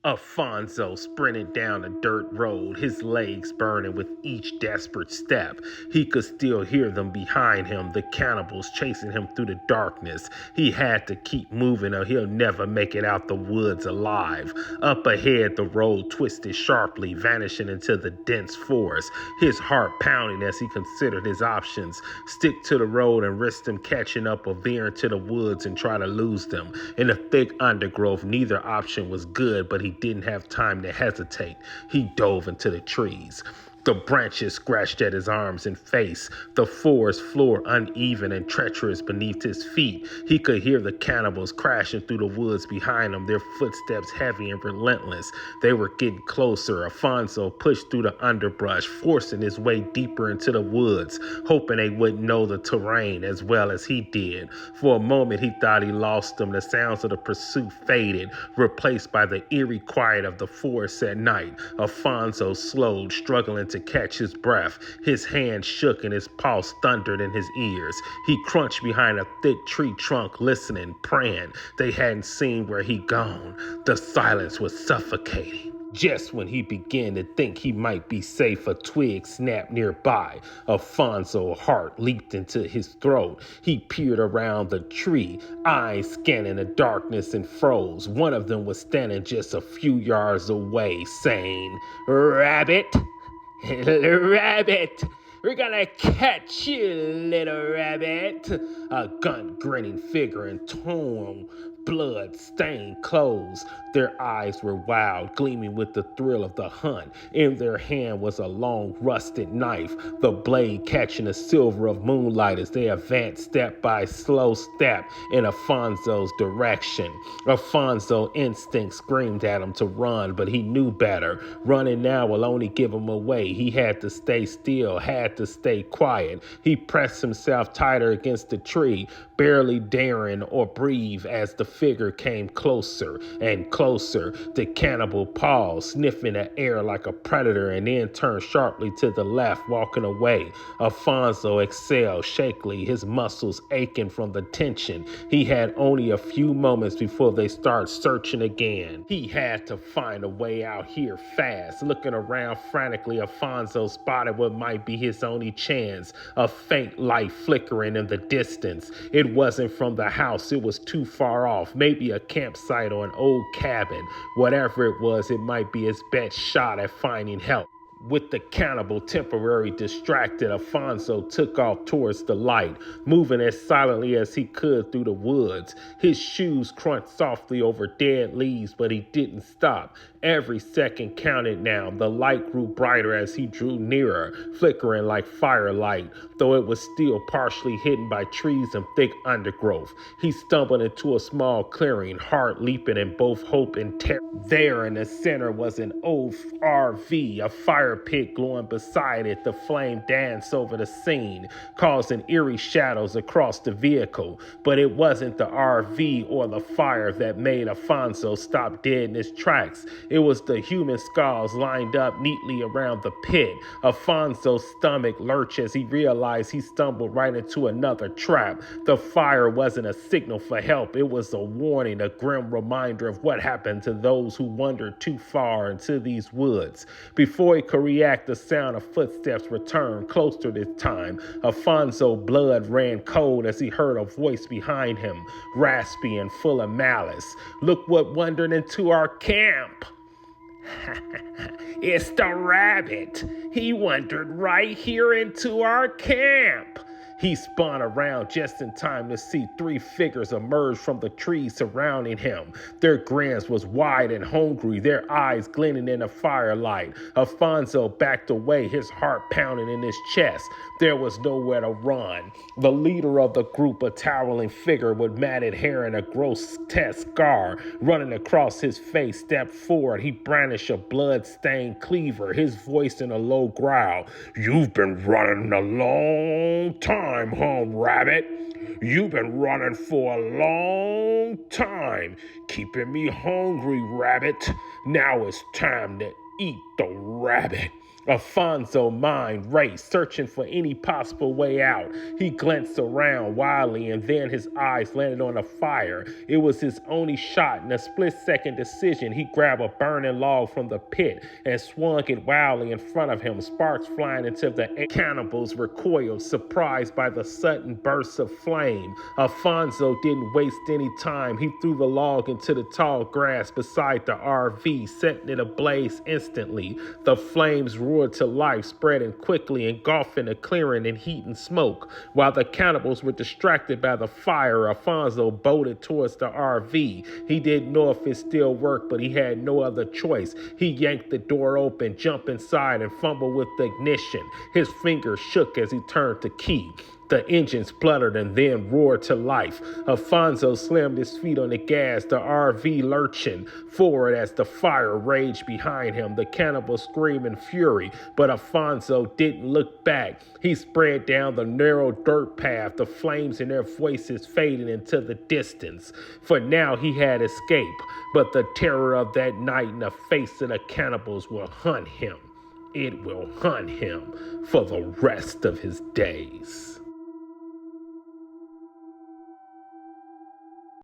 Alfonso sprinted down a dirt road, his legs burning with each desperate step. He could still hear them behind him, the cannibals chasing him through the darkness. He had to keep moving or he'll never make it out the woods alive. Up ahead, the road twisted sharply, vanishing into the dense forest, his heart pounding as he considered his options. Stick to the road and risk them catching up, or veer into the woods and try to lose them. In the thick undergrowth, neither option was good, but he didn't have time to hesitate. He dove into the trees. The branches scratched at his arms and face, the forest floor uneven and treacherous beneath his feet. He could hear the cannibals crashing through the woods behind him, their footsteps heavy and relentless. They were getting closer. Alfonso pushed through the underbrush, forcing his way deeper into the woods, hoping they wouldn't know the terrain as well as he did. For a moment, he thought he lost them. The sounds of the pursuit faded, replaced by the eerie quiet of the forest at night. Alfonso slowed, struggling to catch his breath. His hand shook and his pulse thundered in his ears. He crunched behind a thick tree trunk, listening, praying they hadn't seen where he'd gone. The silence was suffocating. Just when he began to think he might be safe, a twig snapped nearby. Alfonso's heart leaped into his throat. He peered around the tree, eyes scanning the darkness, and froze. One of them was standing just a few yards away, saying, "Rabbit, rabbit, we're gonna catch you, little rabbit." A grinning figure in torn, blood-stained clothes. Their eyes were wild, gleaming with the thrill of the hunt. In their hand was a long, rusted knife, the blade catching the silver of moonlight as they advanced step by slow step in Alfonso's direction. Alfonso's instinct screamed at him to run, but he knew better. Running now will only give him away. He had to stay still, had to stay quiet. He pressed himself tighter against the tree, barely daring or breathe as the figure came closer and closer. The cannibal paused, sniffing the air like a predator, and then turned sharply to the left, walking away. Alfonso exhaled shakily, his muscles aching from the tension. He had only a few moments before they started searching again. He had to find a way out here fast. Looking around frantically, Alfonso spotted what might be his only chance, a faint light flickering in the distance. It wasn't from the house, it was too far off. Maybe a campsite or an old cabin. Whatever it was, it might be his best shot at finding help. With the cannibal temporarily distracted, Alfonso took off towards the light, moving as silently as he could through the woods. His shoes crunched softly over dead leaves, but he didn't stop. Every second counted now. The light grew brighter as he drew nearer, flickering like firelight, though it was still partially hidden by trees and thick undergrowth. He stumbled into a small clearing, heart leaping in both hope and terror. There in the center was an old RV, a fire pit glowing beside it. The flame danced over the scene, causing eerie shadows across the vehicle. But it wasn't the RV or the fire that made Alfonso stop dead in his tracks. It was the human skulls lined up neatly around the pit. Alfonso's stomach lurched as he realized he stumbled right into another trap. The fire wasn't a signal for help. It was a warning, a grim reminder of what happened to those who wandered too far into these woods. Before he could react, the sound of footsteps returned, closer this time. Alfonso's blood ran cold as he heard a voice behind him, raspy and full of malice. "Look what wandered into our camp." "It's the rabbit. He wandered right here into our camp." He spun around just in time to see three figures emerge from the trees surrounding him. Their grins was wide and hungry, their eyes glinting in the firelight. Alfonso backed away, his heart pounding in his chest. There was nowhere to run. The leader of the group, a towering figure with matted hair and a grotesque scar running across his face, stepped forward. He brandished a blood-stained cleaver, his voice in a low growl. "You've been running a long time, huh, rabbit? You've been running for a long time, keeping me hungry, rabbit. Now it's time to eat the rabbit." Alfonso's mind raced, searching for any possible way out. He glanced around wildly, and then his eyes landed on a fire. It was his only shot. In a split-second decision, he grabbed a burning log from the pit and swung it wildly in front of him, sparks flying into the air. Cannibals recoiled, surprised by the sudden burst of flame. Alfonso didn't waste any time. He threw the log into the tall grass beside the RV, setting it ablaze instantly. The flames roared to life, spreading quickly, engulfing the clearing in heat and smoke. While the cannibals were distracted by the fire, Alfonso bolted towards the RV. He didn't know if it still worked, but he had no other choice. He yanked the door open, jumped inside, and fumbled with the ignition. His fingers shook as he turned the key. The engine spluttered and then roared to life. Alfonso slammed his feet on the gas, the RV lurching forward as the fire raged behind him. The cannibals screamed in fury, but Alfonso didn't look back. He spread down the narrow dirt path, the flames in their voices fading into the distance. For now he had escaped, but the terror of that night in the face of the cannibals will hunt him. It will hunt him for the rest of his days.